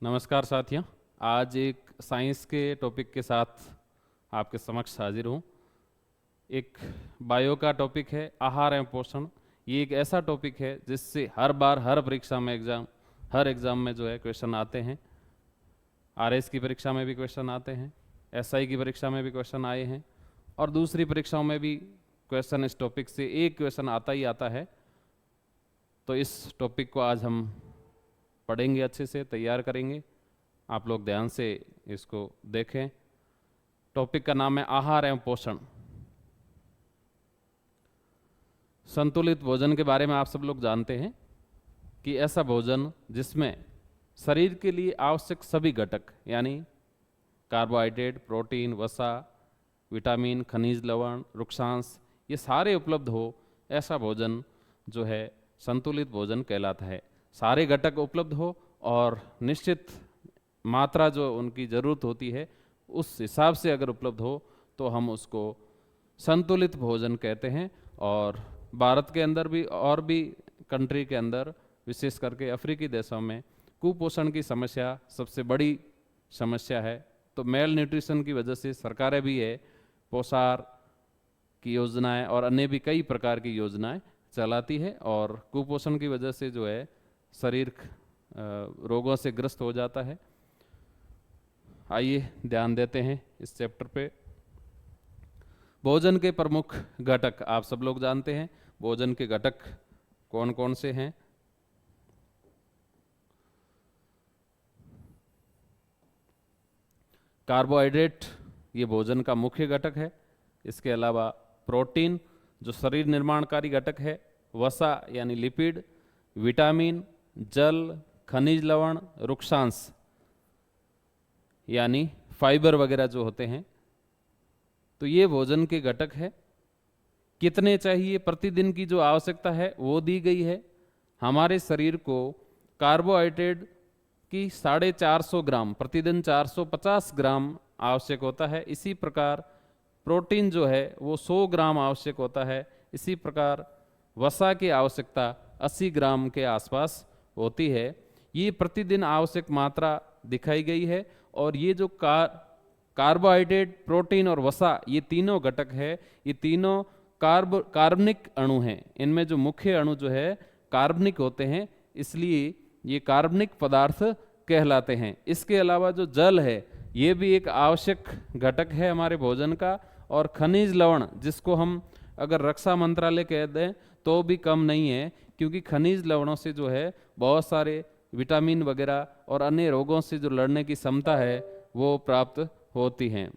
नमस्कार साथियों। आज एक साइंस के टॉपिक के साथ आपके समक्ष हाजिर हूँ। एक बायो का टॉपिक है आहार एवं पोषण। ये एक ऐसा टॉपिक है जिससे हर बार हर परीक्षा में हर एग्ज़ाम में जो है क्वेश्चन आते हैं। आरएस की परीक्षा में भी क्वेश्चन आते हैं, एसआई की परीक्षा में भी क्वेश्चन आए हैं और दूसरी परीक्षाओं में भी क्वेश्चन इस टॉपिक से एक क्वेश्चन आता ही आता है। तो इस टॉपिक को आज हम पढ़ेंगे, अच्छे से तैयार करेंगे। आप लोग ध्यान से इसको देखें। टॉपिक का नाम है आहार एवं पोषण। संतुलित भोजन के बारे में आप सब लोग जानते हैं कि ऐसा भोजन जिसमें शरीर के लिए आवश्यक सभी घटक यानी कार्बोहाइड्रेट, प्रोटीन, वसा, विटामिन, खनिज लवण, रुक्षांश ये सारे उपलब्ध हो, ऐसा भोजन जो है संतुलित भोजन कहलाता है। सारे घटक उपलब्ध हो और निश्चित मात्रा जो उनकी ज़रूरत होती है उस हिसाब से अगर उपलब्ध हो तो हम उसको संतुलित भोजन कहते हैं। और भारत के अंदर भी और भी कंट्री के अंदर, विशेष करके अफ्रीकी देशों में कुपोषण की समस्या सबसे बड़ी समस्या है। तो मेल न्यूट्रिशन की वजह से सरकारें भी है पोषाहार की योजनाएं और अन्य भी कई प्रकार की योजनाएं चलाती है और कुपोषण की वजह से जो है शरीर रोगों से ग्रस्त हो जाता है। आइए ध्यान देते हैं इस चैप्टर पे। भोजन के प्रमुख घटक आप सब लोग जानते हैं। भोजन के घटक कौन कौन से हैं? कार्बोहाइड्रेट ये भोजन का मुख्य घटक है। इसके अलावा प्रोटीन जो शरीर निर्माणकारी घटक है, वसा यानी लिपिड, विटामिन, जल, खनिज लवण, रुक्षांश यानी फाइबर वगैरह जो होते हैं। तो ये भोजन के घटक है। कितने चाहिए प्रतिदिन की जो आवश्यकता है वो दी गई है। हमारे शरीर को कार्बोहाइड्रेट की 450 ग्राम प्रतिदिन 450 ग्राम आवश्यक होता है। इसी प्रकार प्रोटीन जो है वो 100 ग्राम आवश्यक होता है। इसी प्रकार वसा की आवश्यकता 80 ग्राम के आसपास होती है। ये प्रतिदिन आवश्यक मात्रा दिखाई गई है। और ये जो कार्बोहाइड्रेट, प्रोटीन और वसा ये तीनों घटक है, ये तीनों कार्बनिक अणु हैं। इनमें जो मुख्य अणु जो है कार्बनिक होते हैं, इसलिए ये कार्बनिक पदार्थ कहलाते हैं। इसके अलावा जो जल है ये भी एक आवश्यक घटक है हमारे भोजन का। और खनिज लवण जिसको हम अगर रक्षा मंत्रालय कह दें तो भी कम नहीं है, क्योंकि खनिज लवणों से जो है बहुत सारे विटामिन वगैरह और अन्य रोगों से जो लड़ने की क्षमता है वो प्राप्त होती हैं।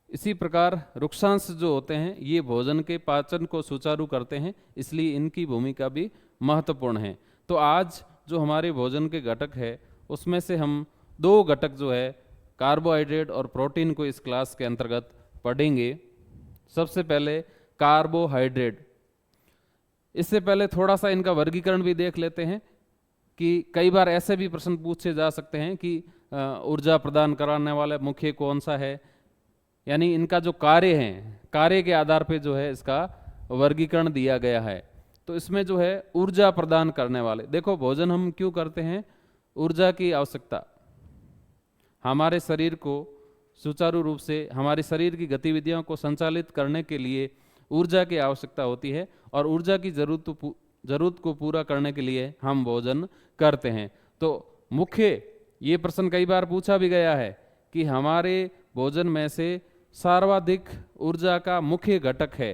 इसी प्रकार रुक्षांश जो होते हैं ये भोजन के पाचन को सुचारू करते हैं, इसलिए इनकी भूमिका भी महत्वपूर्ण है। तो आज जो हमारे भोजन के घटक है उसमें से हम दो घटक जो है कार्बोहाइड्रेट और प्रोटीन को इस क्लास के अंतर्गत पढ़ेंगे। सबसे पहले कार्बोहाइड्रेट। इससे पहले थोड़ा सा इनका वर्गीकरण भी देख लेते हैं कि कई बार ऐसे भी प्रश्न पूछे जा सकते हैं कि ऊर्जा प्रदान कराने वाला मुख्य कौन सा है, यानी इनका जो कार्य है, कार्य के आधार पे जो है इसका वर्गीकरण दिया गया है। तो इसमें जो है ऊर्जा प्रदान करने वाले, देखो भोजन हम क्यों करते हैं? ऊर्जा की आवश्यकता, हमारे शरीर को सुचारू रूप से हमारे शरीर की गतिविधियों को संचालित करने के लिए ऊर्जा की आवश्यकता होती है और ऊर्जा की जरूरत को पूरा करने के लिए हम भोजन करते हैं। तो मुख्य ये प्रश्न कई बार पूछा भी गया है कि हमारे भोजन में से सर्वाधिक ऊर्जा का मुख्य घटक है।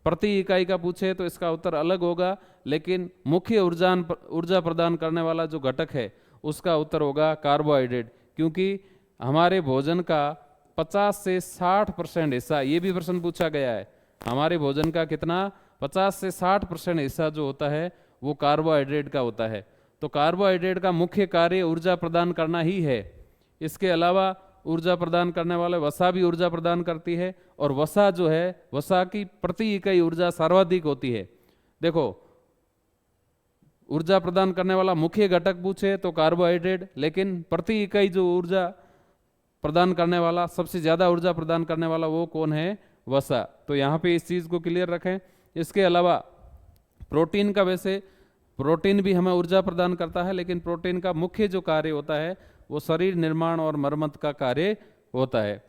प्रति इकाई का पूछे तो इसका उत्तर अलग होगा, लेकिन मुख्य ऊर्जा प्रदान करने वाला जो घटक है उसका उत्तर होगा कार्बोहाइड्रेट, क्योंकि हमारे भोजन का 50 से 60% हिस्सा, ये भी प्रश्न पूछा गया है, हमारे भोजन का कितना 50 से 60% हिस्सा जो होता है वो कार्बोहाइड्रेट का होता है। तो कार्बोहाइड्रेट का मुख्य कार्य ऊर्जा प्रदान करना ही है। इसके अलावा ऊर्जा प्रदान करने वाले वसा भी ऊर्जा प्रदान करती है और वसा जो है, वसा की प्रति इकाई ऊर्जा सर्वाधिक होती है। देखो ऊर्जा प्रदान करने वाला मुख्य घटक पूछे तो कार्बोहाइड्रेट, लेकिन प्रति इकाई जो ऊर्जा प्रदान करने वाला, सबसे ज्यादा ऊर्जा प्रदान करने वाला वो कौन है? वसा। तो यहाँ पे इस चीज को क्लियर रखें। इसके अलावा प्रोटीन का वैसे प्रोटीन भी हमें ऊर्जा प्रदान करता है, लेकिन प्रोटीन का मुख्य जो कार्य होता है वो शरीर निर्माण और मरम्मत का कार्य होता है।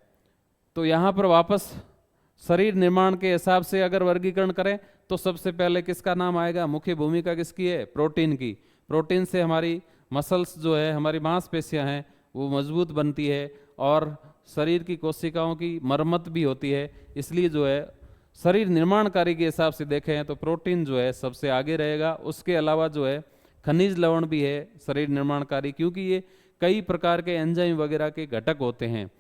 तो यहाँ पर वापस शरीर निर्माण के हिसाब से अगर वर्गीकरण करें तो सबसे पहले किसका नाम आएगा? मुख्य भूमिका किसकी है? प्रोटीन की। प्रोटीन से हमारी मसल्स जो है, हमारी मांसपेशियां हैं, वो मजबूत बनती है और शरीर की कोशिकाओं की मरम्मत भी होती है। इसलिए जो है शरीर निर्माण कार्य के हिसाब से देखें तो प्रोटीन जो है सबसे आगे रहेगा। उसके अलावा जो है खनिज लवण भी है शरीर निर्माणकारी, क्योंकि ये कई प्रकार के एंजाइम वगैरह के घटक होते हैं।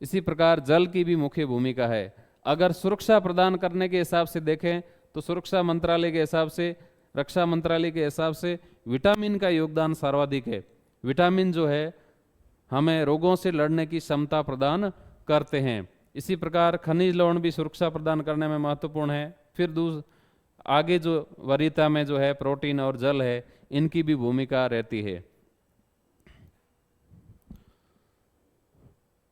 इसी प्रकार जल की भी मुख्य भूमिका है। अगर सुरक्षा प्रदान करने के हिसाब से देखें तो सुरक्षा मंत्रालय के हिसाब से, रक्षा मंत्रालय के हिसाब से विटामिन का योगदान सर्वाधिक है। विटामिन जो है हमें रोगों से लड़ने की क्षमता प्रदान करते हैं। इसी प्रकार खनिज लवण भी सुरक्षा प्रदान करने में महत्वपूर्ण है। फिर आगे जो वरीयता में जो है प्रोटीन और जल है, इनकी भी भूमिका रहती है।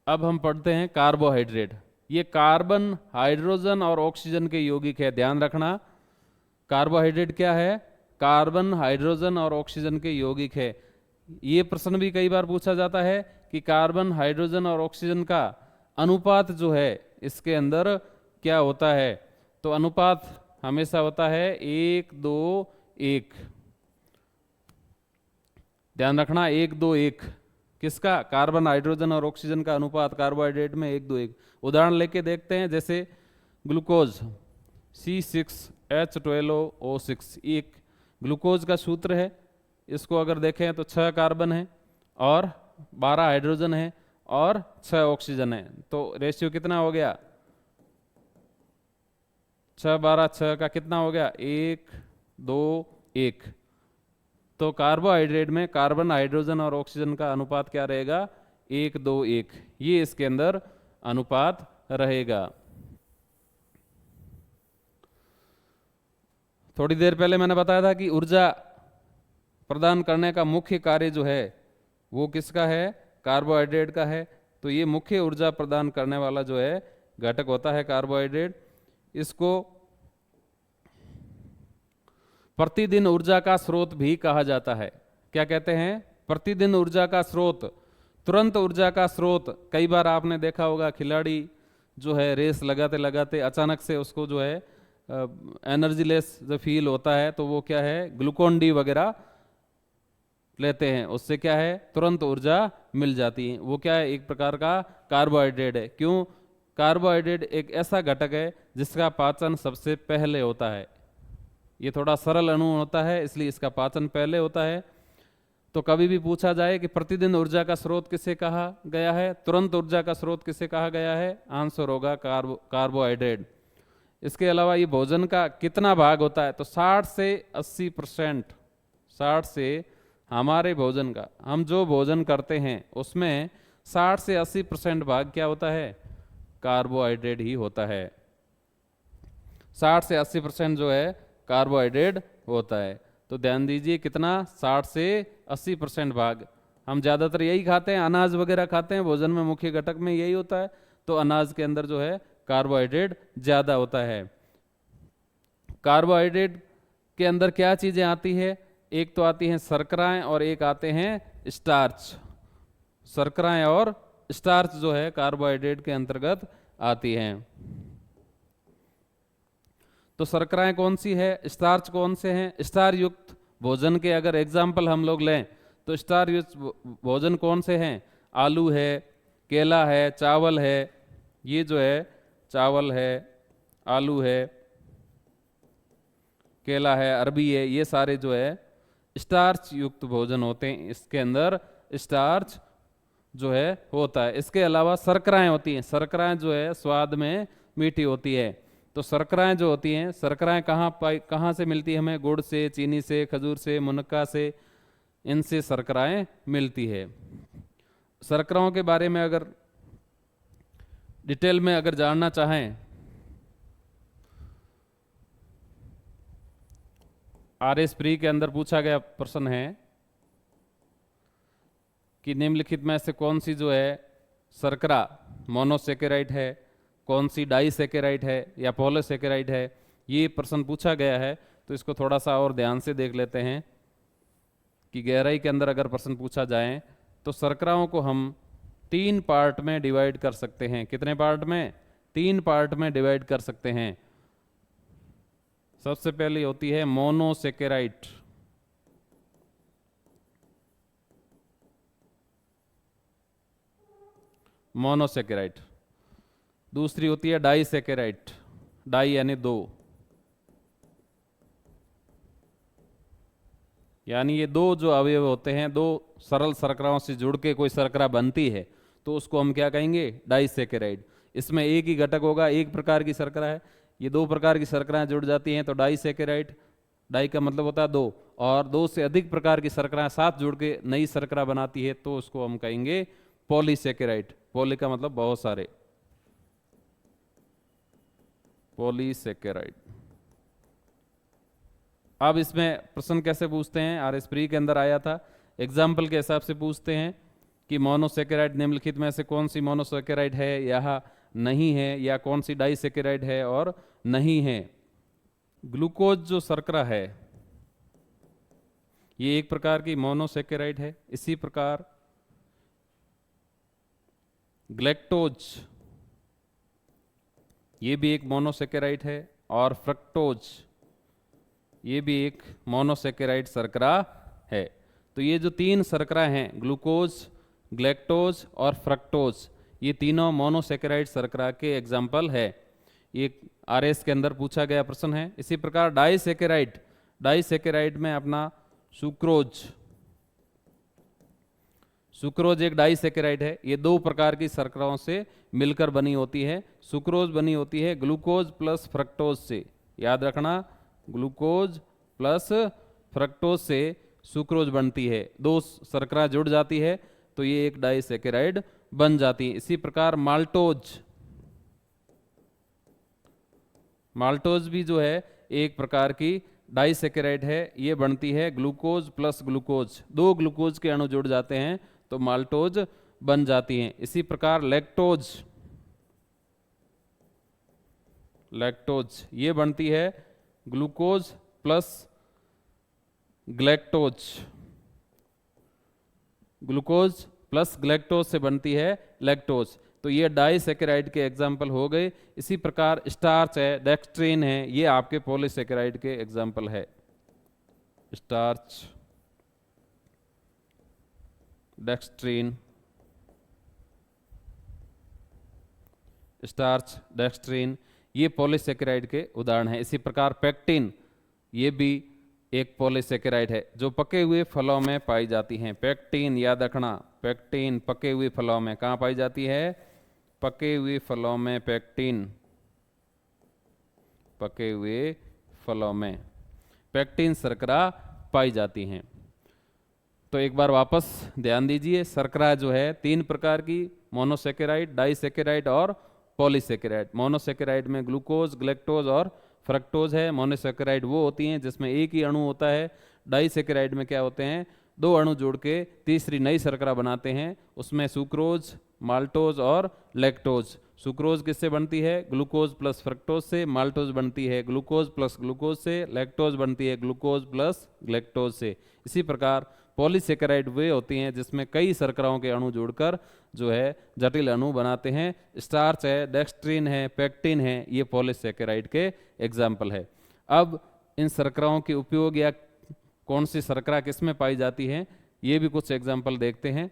अब हम पढ़ते हैं कार्बोहाइड्रेट। ये कार्बन, हाइड्रोजन और ऑक्सीजन के यौगिक है। ध्यान रखना, कार्बोहाइड्रेट क्या है? कार्बन, हाइड्रोजन और ऑक्सीजन के यौगिक है। ये प्रश्न भी कई बार पूछा जाता है कि कार्बन, हाइड्रोजन और ऑक्सीजन का अनुपात जो है इसके अंदर क्या होता है? तो अनुपात हमेशा होता है 1:2:1। ध्यान रखना, 1:2:1 किसका? कार्बन, हाइड्रोजन और ऑक्सीजन का अनुपात कार्बोहाइड्रेट में 1:2:1। उदाहरण लेके देखते हैं, जैसे ग्लूकोज C6H12O6, एक ग्लूकोज का सूत्र है। इसको अगर देखें तो 6 कार्बन है और 12 हाइड्रोजन है और 6 ऑक्सीजन है। तो रेशियो कितना हो गया? 6:12:6 का कितना हो गया? 1:2:1। तो कार्बोहाइड्रेट में कार्बन, हाइड्रोजन और ऑक्सीजन का अनुपात क्या रहेगा? 1:2:1। ये इसके अंदर अनुपात रहेगा। थोड़ी देर पहले मैंने बताया था कि ऊर्जा प्रदान करने का मुख्य कार्य जो है वो किसका है? कार्बोहाइड्रेट का है। तो ये मुख्य ऊर्जा प्रदान करने वाला जो है घटक होता है कार्बोहाइड्रेट। इसको प्रतिदिन ऊर्जा का स्रोत भी कहा जाता है। क्या कहते हैं? प्रतिदिन ऊर्जा का स्रोत, तुरंत ऊर्जा का स्रोत। कई बार आपने देखा होगा खिलाड़ी जो है रेस लगाते लगाते अचानक से उसको जो है एनर्जी लेस जो फील होता है, तो वो क्या है? ग्लूकोन डी वगैरह लेते हैं, उससे क्या है? तुरंत ऊर्जा मिल जाती है। वो क्या है? एक प्रकार का कार्बोहाइड्रेट है। क्यों? कार्बोहाइड्रेट एक ऐसा घटक है जिसका पाचन सबसे पहले होता है। ये थोड़ा सरल अणु होता है, इसलिए इसका पाचन पहले होता है। तो कभी भी पूछा जाए कि प्रतिदिन ऊर्जा का स्रोत किसे कहा गया है, तुरंत ऊर्जा का स्रोत किसे कहा गया है, आंसर होगा कार्बोहाइड्रेट। इसके अलावा ये भोजन का कितना भाग होता है? तो 60 से 80%, 60 से हमारे भोजन का, हम जो भोजन करते हैं उसमें 60 से 80% भाग क्या होता है? कार्बोहाइड्रेट ही होता है। 60 से 80% जो है कार्बोहाइड्रेट होता है। तो ध्यान दीजिए कितना, 60 से 80% भाग। हम ज़्यादातर यही खाते हैं, अनाज वगैरह खाते हैं, भोजन में मुख्य घटक में यही होता है। तो अनाज के अंदर जो है कार्बोहाइड्रेट ज़्यादा होता है। कार्बोहाइड्रेट के अंदर क्या चीज़ें आती है? एक तो आती हैं शर्कराएं और एक आते हैं स्टार्च। शर्कराएं और स्टार्च जो है कार्बोहाइड्रेट के अंतर्गत आती हैं। तो शर्कराएं कौन सी है, स्टार्च कौन से हैं? स्टार युक्त भोजन के अगर एग्जाम्पल हम लोग लें तो स्टार युक्त भोजन कौन से हैं? आलू है, केला है, चावल है। ये जो है चावल है, आलू है, केला है, अरबी है, ये सारे जो है स्टार्च युक्त भोजन होते हैं। इसके अंदर स्टार्च जो है होता है। इसके अलावा शर्कराएं होती हैं। शर्कराएं जो है स्वाद में मीठी होती है। तो शर्कराएं जो होती हैं, शर्कराएं कहाँ से मिलती है हमें? गुड़ से, चीनी से, खजूर से, मुनक्का से, इनसे शर्कराएं मिलती है। शर्कराओं के बारे में अगर डिटेल में अगर जानना चाहें, RS प्री के अंदर पूछा गया प्रश्न है कि निम्नलिखित में से कौन सी जो है शर्करा मोनोसेकेराइड है, कौन सी डाइसेकेराइड है या पॉलीसेकेराइड है। ये प्रश्न पूछा गया है। तो इसको थोड़ा सा और ध्यान से देख लेते हैं कि गहराई के अंदर अगर प्रश्न पूछा जाए तो शर्कराओं को हम 3 पार्ट में डिवाइड कर सकते हैं। कितने पार्ट में? 3 पार्ट में डिवाइड कर सकते हैं। सबसे पहली होती है मोनोसेकेराइड, मोनोसेकेराइड। दूसरी होती है डाइसेकेराइड, डाई यानी 2, यानी ये 2 जो अवयव होते हैं, 2 सरल शर्कराओं से जुड़ के कोई शर्करा बनती है, तो उसको हम क्या कहेंगे? डाइसेकेराइड। इसमें एक ही घटक होगा, एक प्रकार की शर्करा है, ये 2 प्रकार की शर्कराएं जुड़ जाती हैं तो डाइसेकेराइड। डाई का मतलब होता है 2, और 2 से अधिक प्रकार की शर्कराएं साथ जुड़ के नई शर्करा बनाती है तो उसको हम कहेंगे पॉलीसेकेराइड। पॉली का मतलब बहुत सारे, पॉलीसेकेराइड। अब इसमें प्रश्न कैसे पूछते हैं? आरएस प्री के अंदर आया था, एग्जाम्पल के हिसाब से पूछते हैं कि मोनोसेकेराइड निम्नलिखित में से कौन सी मोनोसेकेराइड है या नहीं है, या कौन सी डाइसेकेराइड है और नहीं है। ग्लूकोज जो शर्करा है ये एक प्रकार की मोनोसेकेराइड है। इसी प्रकार ग्लैक्टोज ये भी एक मोनोसेकेराइड है, और फ्रक्टोज ये भी एक मोनोसेकेराइड शर्करा है। तो ये जो 3 शर्करा हैं, ग्लूकोज, ग्लैक्टोज और फ्रक्टोज, ये तीनों मोनोसेकेराइड शर्करा के एग्जाम्पल है। ये आरएस के अंदर पूछा गया प्रश्न है। इसी प्रकार डाइसेकेराइड, डाइसेकेराइड में अपना सुक्रोज, सुक्रोज एक डाइसेकेराइड है। ये 2 प्रकार की शर्कराओं से मिलकर बनी होती है। सुक्रोज बनी होती है ग्लूकोज प्लस फ्रक्टोज से, याद रखना, ग्लूकोज प्लस फ्रक्टोज से सुक्रोज बनती है। 2 शर्करा जुड़ जाती है तो ये एक डाइसेकेराइड बन जाती है। इसी प्रकार माल्टोज, माल्टोज भी जो है एक प्रकार की डाइसेकेराइड है। ये बनती है ग्लूकोज प्लस ग्लूकोज, 2 ग्लूकोज के अणु जुड़ जाते हैं तो माल्टोज बन जाती हैं। इसी प्रकार लैक्टोज, लैक्टोज ये बनती है glucose plus galactose, glucose plus galactose से बनती है लैक्टोज। तो ये डाइसेकेराइड के एग्जाम्पल हो गए। इसी प्रकार स्टार्च है, डेक्स्ट्रीन है, ये आपके पॉलीसेकेराइड के एग्जाम्पल है। स्टार्च, डेक्स्ट्रीन, स्टार्च, डेक्स्ट्रीन ये पॉलीसेकेराइड के उदाहरण हैं। इसी प्रकार पेक्टिन ये भी एक पॉलीसेकेराइड है जो पके हुए फलों में पाई जाती हैं। पेक्टिन याद रखना, पेक्टिन पके हुए फलों में कहाँ पाई जाती है? पके हुए फलों में पेक्टिन, पके हुए फलों में पेक्टिन शर्करा पाई जाती हैं। तो एक बार वापस ध्यान दीजिए, शर्करा जो है 3 प्रकार की, मोनोसेकेराइड, डाइसेकेराइड और पॉलीसेकेराइड। मोनोसेकेराइड में ग्लूकोज, ग्लैक्टोज और फ्रक्टोज है। मोनोसेकेराइड वो होती हैं जिसमें एक ही अणु होता है। डाइसेकेराइड में क्या होते हैं? 2 अणु जोड़ के तीसरी नई शर्करा बनाते हैं। उसमें सुक्रोज, माल्टोज और लैक्टोज। सुक्रोज किससे बनती है? ग्लूकोज प्लस फ्रक्टोज से। माल्टोज बनती है ग्लूकोज प्लस ग्लूकोज से। लैक्टोज बनती है ग्लूकोज प्लस ग्लैक्टोज से। इसी प्रकार पॉलीसेकेराइड वे होती हैं जिसमें कई शर्कराओं के अणु जोड़कर जो है जटिल अणु बनाते हैं। स्टार्च है, डेक्स्ट्रीन है, पेक्टिन है, ये पॉलीसेकेराइड के एग्जाम्पल है। अब इन शर्कराओं के उपयोग या कौन सी शर्करा किस में पाई जाती है, ये भी कुछ एग्जाम्पल देखते हैं।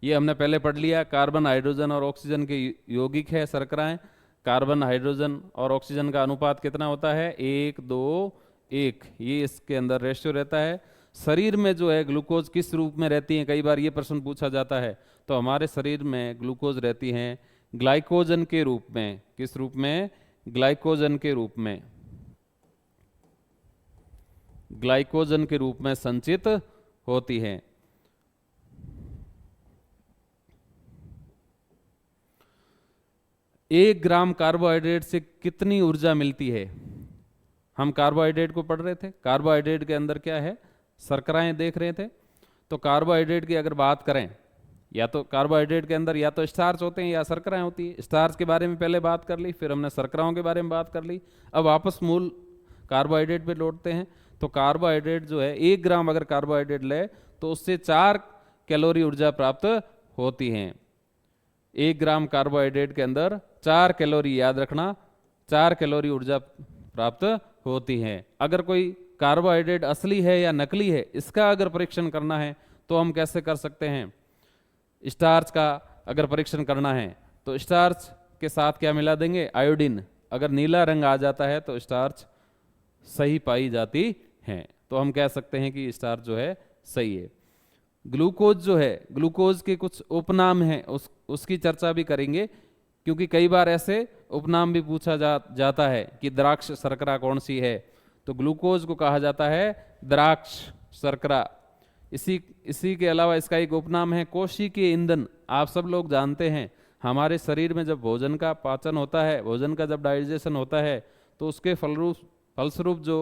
ये हमने पहले पढ़ लिया, कार्बन, हाइड्रोजन और ऑक्सीजन के यौगिक है शर्कराएं। कार्बन, हाइड्रोजन और ऑक्सीजन का अनुपात कितना होता है? 1, 2, 1, ये इसके अंदर रेशियो रहता है। शरीर में जो है ग्लूकोज किस रूप में रहती है, कई बार ये प्रश्न पूछा जाता है। तो हमारे शरीर में ग्लूकोज रहती हैं ग्लाइकोजन के रूप में। किस रूप में? ग्लाइकोजन के रूप में, ग्लाइकोजन के रूप में संचित होती हैं। 1 ग्राम कार्बोहाइड्रेट से कितनी ऊर्जा मिलती है? हम कार्बोहाइड्रेट को पढ़ रहे थे, कार्बोहाइड्रेट के अंदर क्या है? शर्कराएं देख रहे थे। तो कार्बोहाइड्रेट की अगर बात करें, या तो कार्बोहाइड्रेट के अंदर या तो स्टार्च होते हैं या शर्कराएं होती है। स्टार्च के बारे में पहले बात कर ली, फिर हमने शर्कराओं के बारे में बात कर ली। अब वापस मूल कार्बोहाइड्रेट पे लौटते हैं। तो कार्बोहाइड्रेट जो है 1 ग्राम अगर कार्बोहाइड्रेट ले तो उससे 4 कैलोरी ऊर्जा प्राप्त होती है। 1 ग्राम कार्बोहाइड्रेट के अंदर 4 कैलोरी, याद रखना, 4 कैलोरी ऊर्जा प्राप्त होती है। अगर कोई कार्बोहाइड्रेट असली है या नकली है इसका अगर परीक्षण करना है तो हम कैसे कर सकते हैं? स्टार्च का अगर परीक्षण करना है तो स्टार्च के साथ क्या मिला देंगे? आयोडीन। अगर नीला रंग आ जाता है तो स्टार्च सही पाई जाती है, तो हम कह सकते हैं कि स्टार्च जो है सही है। ग्लूकोज जो है, ग्लूकोज के कुछ उपनाम हैं, उसकी चर्चा भी करेंगे, क्योंकि कई बार ऐसे उपनाम भी पूछा जाता है कि द्राक्ष शर्करा कौन सी है, तो ग्लूकोज को कहा जाता है द्राक्ष शर्करा। इसी के अलावा इसका एक उपनाम है कोशिकीय ईंधन। आप सब लोग जानते हैं हमारे शरीर में जब भोजन का पाचन होता है, भोजन का जब डाइजेशन होता है, तो उसके फलस्वरूप जो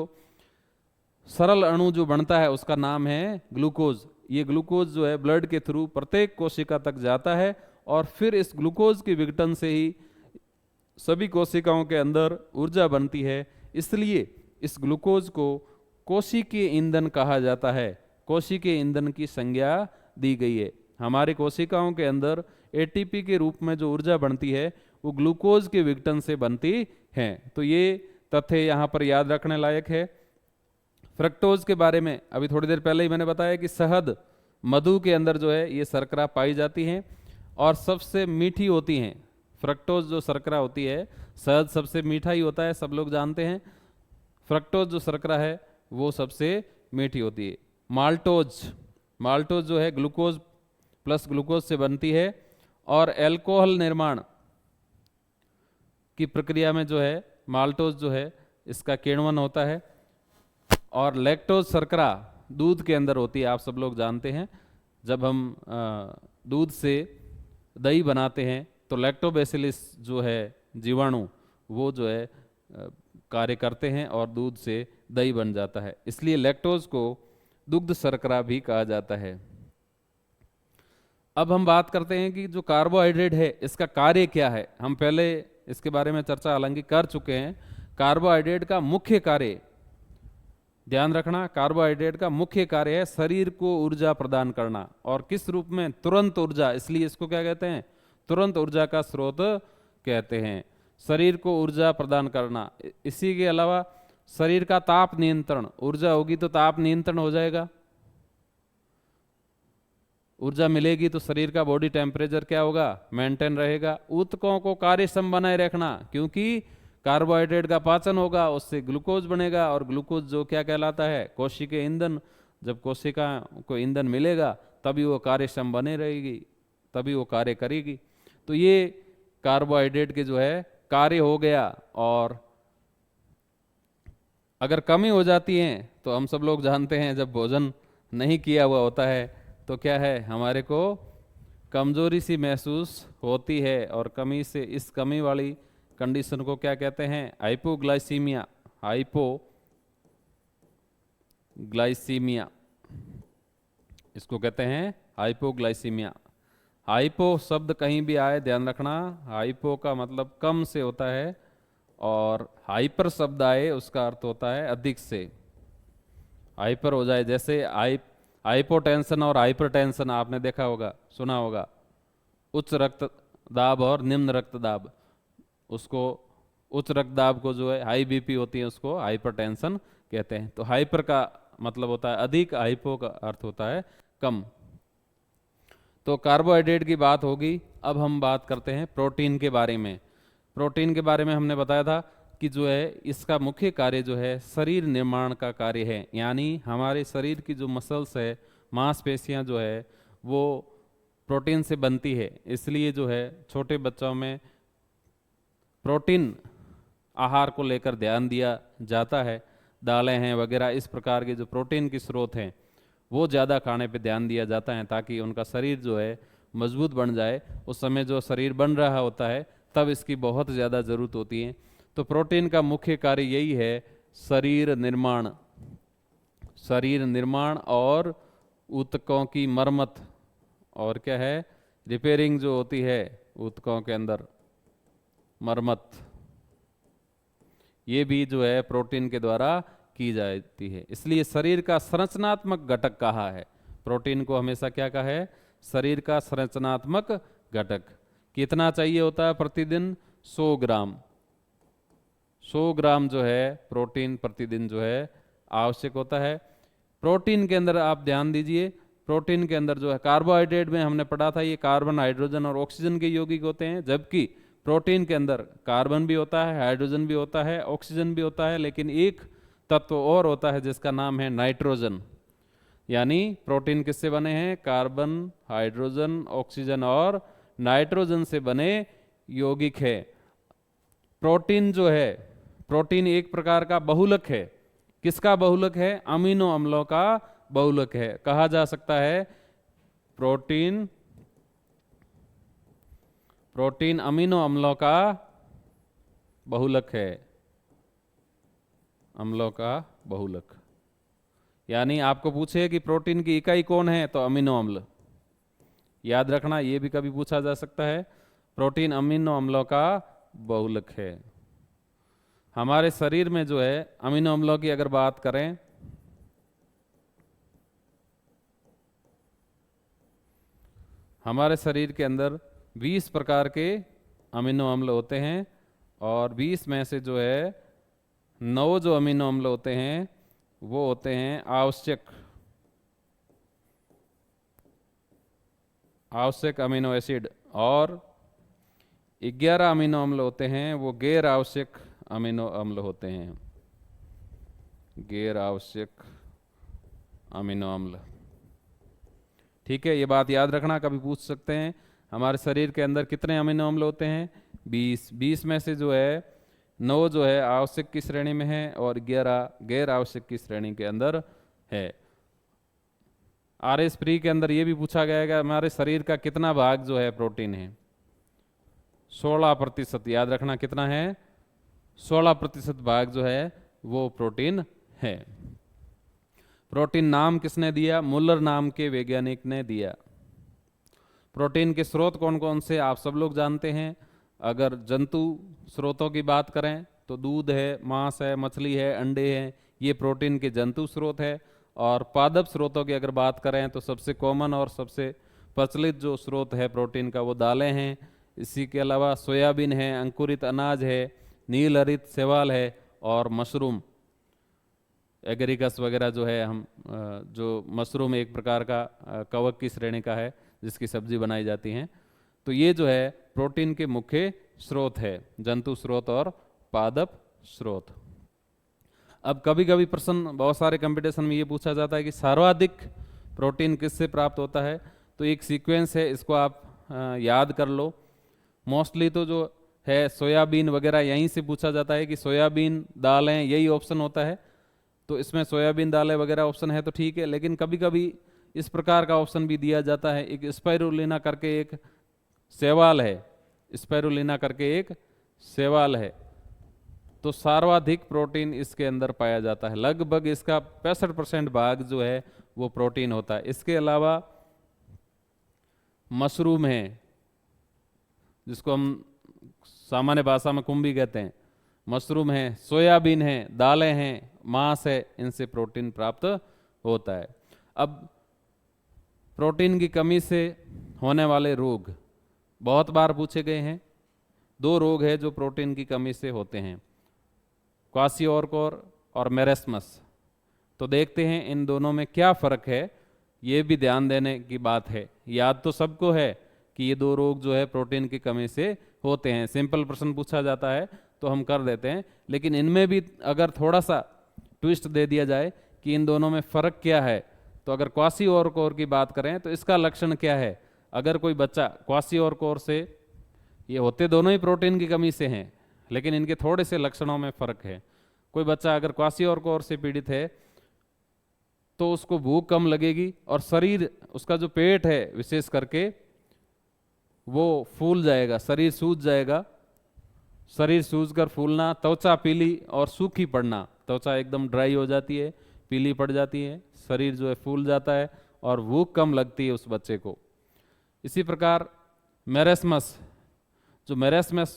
सरल अणु जो बनता है उसका नाम है ग्लूकोज। ये ग्लूकोज जो है ब्लड के थ्रू प्रत्येक कोशिका तक जाता है और फिर इस ग्लूकोज के विघटन से ही सभी कोशिकाओं के अंदर ऊर्जा बनती है। इसलिए इस ग्लूकोज को कोशिकीय ईंधन कहा जाता है। कोशिकीय ईंधन की संज्ञा दी गई है। हमारी कोशिकाओं के अंदर एटीपी के रूप में जो ऊर्जा बनती है वो ग्लूकोज के विघटन से बनती है। तो ये तथ्य यहाँ पर याद रखने लायक है। फ्रक्टोज के बारे में अभी थोड़ी देर पहले ही मैंने बताया कि शहद, मधु के अंदर जो है ये शर्करा पाई जाती हैं और सबसे मीठी होती हैं। फ्रक्टोज जो शर्करा होती है, शहद सबसे मीठा ही होता है, सब लोग जानते हैं। फ्रक्टोज जो शर्करा है वो सबसे मीठी होती है। माल्टोज जो है ग्लूकोज प्लस ग्लूकोज से बनती है और एल्कोहल निर्माण की प्रक्रिया में जो है माल्टोज जो है इसका किण्वन होता है। और लैक्टोज शर्करा दूध के अंदर होती है, आप सब लोग जानते हैं। जब हम दूध से दही बनाते हैं तो लैक्टोबैसिलस जो है जीवाणु वो जो है कार्य करते हैं और दूध से दही बन जाता है, इसलिए लैक्टोज को दुग्ध शर्करा भी कहा जाता है। अब हम बात करते हैं कि जो कार्बोहाइड्रेट है इसका कार्य क्या है। हम पहले इसके बारे में चर्चा हालांकि कर चुके हैं। कार्बोहाइड्रेट का मुख्य कार्य, ध्यान रखना, कार्बोहाइड्रेट का मुख्य कार्य है शरीर को ऊर्जा प्रदान करना। और किस रूप में? तुरंत ऊर्जा। इसलिए इसको क्या कहते हैं? तुरंत ऊर्जा का स्रोत कहते हैं। शरीर को ऊर्जा प्रदान करना। इसी के अलावा शरीर का ताप नियंत्रण। ऊर्जा होगी तो ताप नियंत्रण हो जाएगा। ऊर्जा मिलेगी तो शरीर का बॉडी टेम्परेचर क्या होगा? मेंटेन रहेगा। ऊतकों को कार्यक्षम बनाए रखना, क्योंकि कार्बोहाइड्रेट का पाचन होगा, उससे ग्लूकोज बनेगा और ग्लूकोज जो क्या कहलाता है? कोशिकीय ईंधन। जब कोशिका को ईंधन मिलेगा तभी वो कार्यक्षम बने रहेगी, तभी वो कार्य करेगी। तो ये कार्बोहाइड्रेट के जो है कार्य हो गया। और अगर कमी हो जाती है तो हम सब लोग जानते हैं जब भोजन नहीं किया हुआ होता है तो क्या है, हमारे को कमजोरी सी महसूस होती है। और कमी से, इस कमी वाली कंडीशन को क्या कहते हैं? हाइपोग्लाइसीमिया। हाइपोग्लाइसीमिया इसको कहते हैं हाइपोग्लाइसीमिया। हाइपो शब्द कहीं भी आए ध्यान रखना, हाइपो का मतलब कम से होता है और हाइपर शब्द आए उसका अर्थ होता है अधिक से। हाइपर हो जाए, जैसे हाइपोटेंशन और हाइपरटेंशन आपने देखा होगा, सुना होगा। उच्च रक्तदाब और निम्न रक्तदाब, उसको उच्च रक्तदाब को जो है हाई बीपी होती है उसको हाइपरटेंशन कहते हैं। तो हाइपर का मतलब होता है अधिक, हाइपो का अर्थ होता है कम। तो कार्बोहाइड्रेट की बात होगी। अब हम बात करते हैं प्रोटीन के बारे में। प्रोटीन के बारे में हमने बताया था कि जो है इसका मुख्य कार्य जो है शरीर निर्माण का कार्य है, यानी हमारे शरीर की जो मसल्स है, मांसपेशियां जो है वो प्रोटीन से बनती है। इसलिए जो है छोटे बच्चों में प्रोटीन आहार को लेकर ध्यान दिया जाता है। दालें हैं वगैरह, इस प्रकार के जो प्रोटीन के स्रोत हैं वो ज़्यादा खाने पे ध्यान दिया जाता है ताकि उनका शरीर जो है मजबूत बन जाए। उस समय जो शरीर बन रहा होता है तब इसकी बहुत ज़्यादा ज़रूरत होती है। तो प्रोटीन का मुख्य कार्य यही है, शरीर निर्माण और ऊतकों की मरम्मत, और क्या है, रिपेयरिंग जो होती है ऊतकों के अंदर, मरम्मत, ये भी जो है प्रोटीन के द्वारा की जाती है। इसलिए शरीर का संरचनात्मक घटक कहा है, प्रोटीन को हमेशा क्या कहा है, शरीर का संरचनात्मक घटक। कितना चाहिए होता है प्रतिदिन, 100 ग्राम। 100 ग्राम जो है प्रोटीन प्रतिदिन जो है आवश्यक होता है। प्रोटीन के अंदर आप ध्यान दीजिए, प्रोटीन के अंदर जो है कार्बोहाइड्रेट में हमने पढ़ा था ये कार्बन, हाइड्रोजन और ऑक्सीजन के यौगिक होते हैं, जबकि प्रोटीन के अंदर कार्बन भी होता है, हाइड्रोजन भी होता है, ऑक्सीजन भी होता है, लेकिन एक तत्व और होता है जिसका नाम है नाइट्रोजन। यानी प्रोटीन किससे बने हैं, कार्बन, हाइड्रोजन, ऑक्सीजन और नाइट्रोजन से बने यौगिक है। प्रोटीन जो है, प्रोटीन एक प्रकार का बहुलक है। किसका बहुलक है, अमीनो अम्लों का बहुलक है। कहा जा सकता है प्रोटीन अमीनो अम्लों का बहुलक है, अम्लों का बहुलक। यानी आपको पूछे कि प्रोटीन की इकाई कौन है, तो अमीनो अम्ल। याद रखना, ये भी कभी पूछा जा सकता है, प्रोटीन अमीनो अम्लों का बहुलक है। हमारे शरीर में जो है अमीनो अम्लों की अगर बात करें, हमारे शरीर के अंदर 20 प्रकार के अमीनो अम्ल होते हैं, और 20 में से जो है 9 जो अमीनो अम्ल होते हैं वो होते हैं आवश्यक अमीनो एसिड, और 11 अमीनो अम्ल होते हैं वो गैर आवश्यक अमीनो अम्ल होते हैं, गैर आवश्यक अमीनो अम्ल। ठीक है, ये बात याद रखना, कभी पूछ सकते हैं हमारे शरीर के अंदर कितने अमीनो अम्ल होते हैं, 20 में से जो है 9 जो है आवश्यक की श्रेणी में है और 11 गैर आवश्यक की श्रेणी के अंदर है। आरएस प्री के अंदर ये भी पूछा गया है कि हमारे शरीर का कितना भाग जो है प्रोटीन है, 16%। याद रखना कितना है, 16% भाग जो है वो प्रोटीन है। प्रोटीन नाम किसने दिया, मुलर नाम के वैज्ञानिक ने दिया। प्रोटीन के स्रोत कौन कौन से आप सब लोग जानते हैं। अगर जंतु स्रोतों की बात करें तो दूध है, मांस है, मछली है, अंडे हैं, ये प्रोटीन के जंतु स्रोत है। और पादप स्रोतों की अगर बात करें तो सबसे कॉमन और सबसे प्रचलित जो स्रोत है प्रोटीन का वो दालें हैं। इसी के अलावा सोयाबीन है, अंकुरित अनाज है, नील हरित शैवाल है और मशरूम, एगरिकस वगैरह जो है, हम जो मशरूम एक प्रकार का कवक की श्रेणी का है जिसकी सब्जी बनाई जाती हैं। तो ये जो है प्रोटीन के मुख्य स्रोत है, जंतु स्रोत और पादप स्रोत। अब कभी कभी प्रश्न बहुत सारे कंपटीशन में ये पूछा जाता है कि सर्वाधिक प्रोटीन किससे प्राप्त होता है। तो एक सीक्वेंस है, इसको आप याद कर लो। मोस्टली तो जो है सोयाबीन वगैरह यहीं से पूछा जाता है कि सोयाबीन दालें, यही ऑप्शन होता है। तो इसमें सोयाबीन दालें वगैरह ऑप्शन है तो ठीक है, लेकिन कभी कभी इस प्रकार का ऑप्शन भी दिया जाता है। एक स्पाइरुलिना करके एक शैवाल है, स्पाइरुलिना करके एक शैवाल है, तो सर्वाधिक प्रोटीन इसके अंदर पाया जाता है। लगभग इसका 65% भाग जो है वो प्रोटीन होता है। इसके अलावा मशरूम है, जिसको हम सामान्य भाषा में कुंभी कहते हैं, मशरूम है, सोयाबीन है, दालें हैं, मांस है, इनसे प्रोटीन प्राप्त होता है। अब प्रोटीन की कमी से होने वाले रोग बहुत बार पूछे गए हैं। 2 रोग है जो प्रोटीन की कमी से होते हैं, क्वासियोरकोर और मेरेस्मस। तो देखते हैं इन दोनों में क्या फर्क है, ये भी ध्यान देने की बात है। याद तो सबको है कि ये 2 रोग जो है प्रोटीन की कमी से होते हैं। सिंपल प्रश्न पूछा जाता है तो हम कर देते हैं, लेकिन इनमें भी अगर थोड़ा सा ट्विस्ट दे दिया जाए कि इन दोनों में फर्क क्या है, तो अगर क्वासियोरकोर की बात करें तो इसका लक्षण क्या है। अगर कोई बच्चा क्वासियोरकोर से, ये होते दोनों ही प्रोटीन की कमी से हैं, लेकिन इनके थोड़े से लक्षणों में फर्क है। कोई बच्चा अगर क्वासियोरकोर से पीड़ित है तो उसको भूख कम लगेगी और शरीर, उसका जो पेट है विशेष करके, वो फूल जाएगा, शरीर सूज जाएगा। शरीर सूजकर फूलना, त्वचा पीली और सूखी पड़ना, त्वचा एकदम ड्राई हो जाती है, पीली पड़ जाती है, शरीर जो है फूल जाता है और भूख कम लगती है उस बच्चे को। इसी प्रकार मेरेस्मस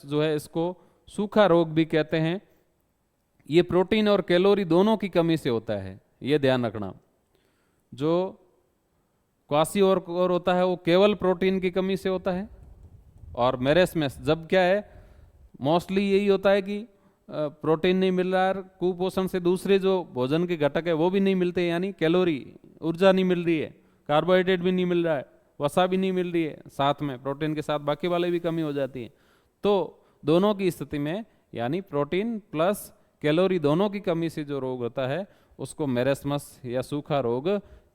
जो है इसको सूखा रोग भी कहते हैं। ये प्रोटीन और कैलोरी दोनों की कमी से होता है, ये ध्यान रखना। जो क्वासिओर्कोर होता है वो केवल प्रोटीन की कमी से होता है, और मेरेस्मस जब क्या है, मोस्टली यही होता है कि प्रोटीन नहीं मिल रहा है, कुपोषण से दूसरे जो भोजन के घटक है वो भी नहीं मिलते, यानी कैलोरी ऊर्जा नहीं मिल रही है, कार्बोहाइड्रेट भी नहीं मिल रहा है, वसा भी नहीं मिल रही है, साथ में प्रोटीन के साथ बाकी वाले भी कमी हो जाती है। तो दोनों की स्थिति में, यानी प्रोटीन प्लस कैलोरी दोनों की कमी से जो रोग होता है उसको मेरेस्मस या सूखा रोग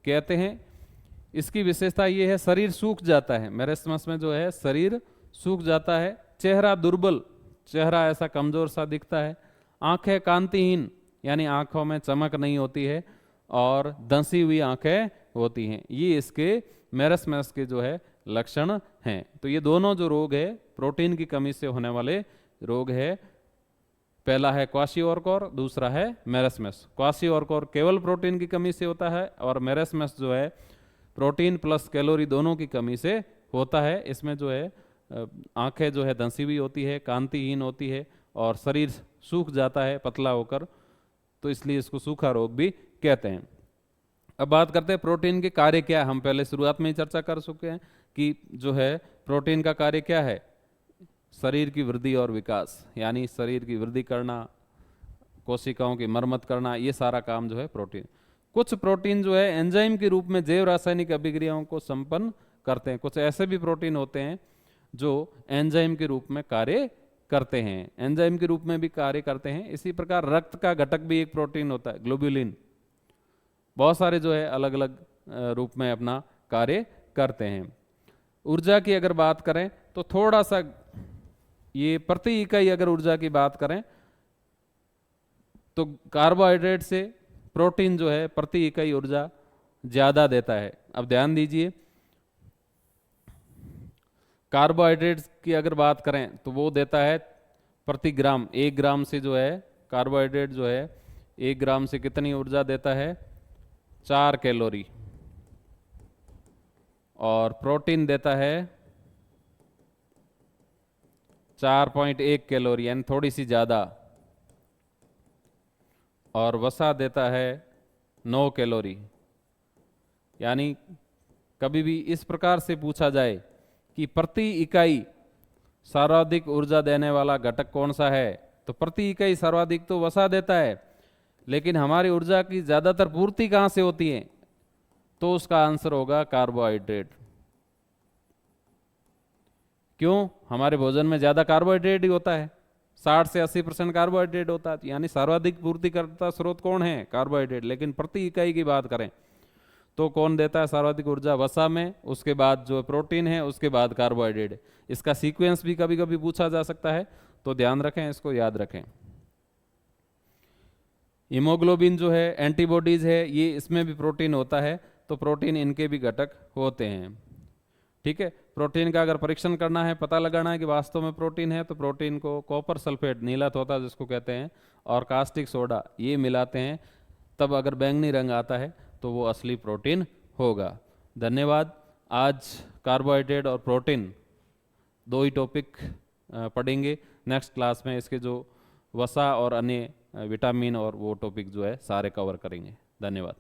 कहते हैं। इसकी विशेषता ये है, शरीर सूख जाता है, मेरेस्मस में जो है शरीर सूख जाता है, चेहरा दुर्बल, चेहरा ऐसा कमजोर सा दिखता है, आंखें कांतिहीन, यानी आंखों में चमक नहीं होती है, और धंसी हुई आंखें होती हैं। ये इसके मेरेस्मस के जो है लक्षण हैं। तो ये दोनों जो रोग है प्रोटीन की कमी से होने वाले रोग है। पहला है क्वासिओर्कोर, दूसरा है मेरेस्मस। क्वासिओर्कोर केवल प्रोटीन की कमी से होता है, और मेरेस्मस जो है प्रोटीन प्लस कैलोरी दोनों की कमी से होता है। इसमें जो है आंखें जो है धंसी हुई होती है, कांतिहीन होती है, और शरीर सूख जाता है पतला होकर, तो इसलिए इसको सूखा रोग भी कहते हैं। अब बात करते हैं प्रोटीन के कार्य क्या है। हम पहले शुरुआत में ही चर्चा कर चुके हैं कि जो है प्रोटीन का कार्य क्या है, शरीर की वृद्धि और विकास, यानी शरीर की वृद्धि करना, कोशिकाओं की मरम्मत करना, ये सारा काम जो है प्रोटीन। कुछ प्रोटीन जो है एंजाइम के रूप में जैव रासायनिक अभिक्रियाओं को संपन्न करते हैं। कुछ ऐसे भी प्रोटीन होते हैं जो एंजाइम के रूप में कार्य करते हैं, एंजाइम के रूप में भी कार्य करते हैं। इसी प्रकार रक्त का घटक भी एक प्रोटीन होता है, ग्लोब्युलिन। बहुत सारे जो है अलग अलग रूप में अपना कार्य करते हैं। ऊर्जा की अगर बात करें तो थोड़ा सा ये प्रति इकाई अगर ऊर्जा की बात करें तो कार्बोहाइड्रेट से प्रोटीन जो है प्रति इकाई ऊर्जा ज्यादा देता है। अब ध्यान दीजिए, कार्बोहाइड्रेट्स की अगर बात करें तो वो देता है प्रति ग्राम, 1 ग्राम से जो है कार्बोहाइड्रेट जो है 1 ग्राम से कितनी ऊर्जा देता है, 4 कैलोरी, और प्रोटीन देता है 4.1 कैलोरी, यानी थोड़ी सी ज्यादा, और वसा देता है 9 कैलोरी। यानी कभी भी इस प्रकार से पूछा जाए कि प्रति इकाई सर्वाधिक ऊर्जा देने वाला घटक कौन सा है, तो प्रति इकाई सर्वाधिक तो वसा देता है, लेकिन हमारी ऊर्जा की ज्यादातर पूर्ति कहां से होती है, तो उसका आंसर होगा कार्बोहाइड्रेट। क्यों? हमारे भोजन में ज्यादा कार्बोहाइड्रेट ही होता है, 60 से 80% कार्बोहाइड्रेट होता है, यानी सर्वाधिक पूर्ति करता स्रोत कौन है, कार्बोहाइड्रेट। लेकिन प्रति इकाई की बात करें तो कौन देता है सर्वाधिक ऊर्जा, वसा में, उसके बाद जो प्रोटीन है, उसके बाद कार्बोहाइड्रेट। इसका सीक्वेंस भी कभी कभी पूछा जा सकता है, तो ध्यान रखें, इसको याद रखें। हीमोग्लोबिन जो है, एंटीबॉडीज है, ये इसमें भी प्रोटीन होता है, तो प्रोटीन इनके भी घटक होते हैं। ठीक है, प्रोटीन का अगर परीक्षण करना है, पता लगाना है कि वास्तव में प्रोटीन है, तो प्रोटीन को कॉपर सल्फेट, नीला तोता जिसको कहते हैं, और कास्टिक सोडा ये मिलाते हैं, तब अगर बैंगनी रंग आता है तो वो असली प्रोटीन होगा। धन्यवाद। आज कार्बोहाइड्रेट और प्रोटीन 2 ही टॉपिक पढ़ेंगे। नेक्स्ट क्लास में इसके जो वसा और अन्य विटामिन और वो टॉपिक जो है सारे कवर करेंगे। धन्यवाद।